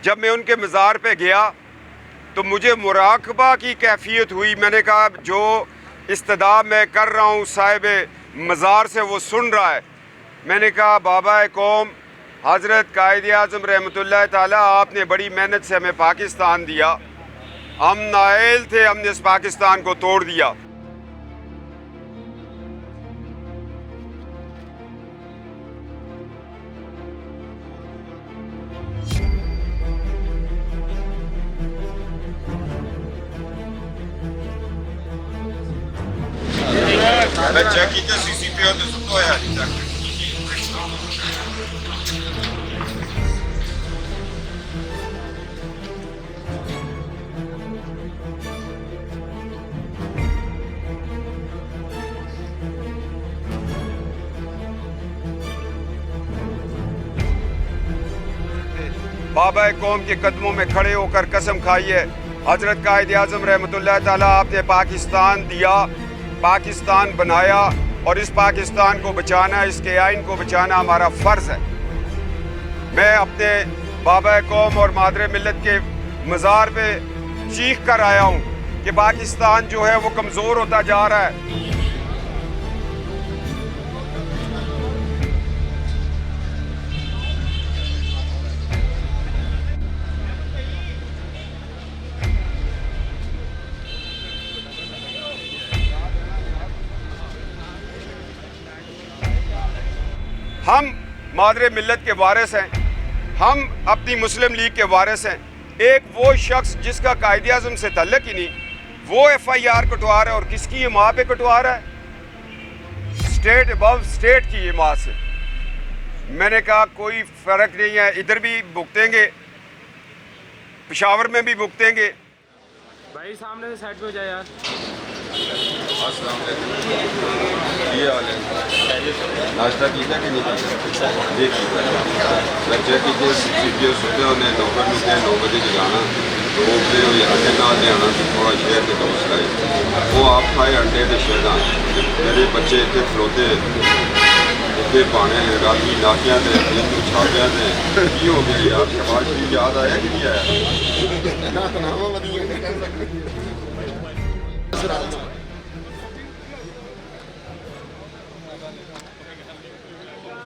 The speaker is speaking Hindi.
जब मैं उनके मज़ार पे गया तो मुझे मुराकबा की कैफियत हुई। मैंने कहा जो इस्तदा मैं कर रहा हूँ साहिब मज़ार से वो सुन रहा है। मैंने कहा बाबा कौम हज़रत कायद आज़म रहमतुल्लाह ताला आपने बड़ी मेहनत से हमें पाकिस्तान दिया, हम नाअहल थे, हमने इस पाकिस्तान को तोड़ दिया। चेक कीजिए सीसीपी तो सुन तो है बाबा कौम के कदमों में खड़े होकर कसम खाई है, हजरत कायद आज़म रहमतुल्लाह ताला आपने पाकिस्तान दिया, पाकिस्तान बनाया और इस पाकिस्तान को बचाना, इसके आइन को बचाना हमारा फ़र्ज़ है। मैं अपने बाबा कौम और मादरे मिल्लत के मज़ार पे चीख कर आया हूँ कि पाकिस्तान जो है वो कमज़ोर होता जा रहा है। हम मादरे मिल्लत के वारिस हैं, हम अपनी मुस्लिम लीग के वारिस हैं। एक वो शख्स जिसका कायदे आज़म से तल्लुक़ ही नहीं, वो FIR कटवा रहा है और किसकी ये माँ पे कटवा रहा है? स्टेट अबव स्टेट की ये माँ से। मैंने कहा कोई फ़र्क नहीं है, इधर भी भुगतेंगे, पेशावर में भी भुगतेंगे। भाई सामने से साइड पे हो जाए यार। अस्सलाम वालेकुम, ये हाल है? नाश्ता कीता कि नहीं कीता? ये कीता। बच्चे कीजिए सीखे सुते होने 9 बजे 9 बजे जगाना, तो फिर अंडे नाल ले आना थोड़ा शहर के दोस्त लाए, वो आप खाए अंडे तो शहदा। मेरे बच्चे इतने खलोते इतने पाने राती नाकिया ने इतने छापिया ने की हो गया यार। शबाज की याद आया कि नहीं आया?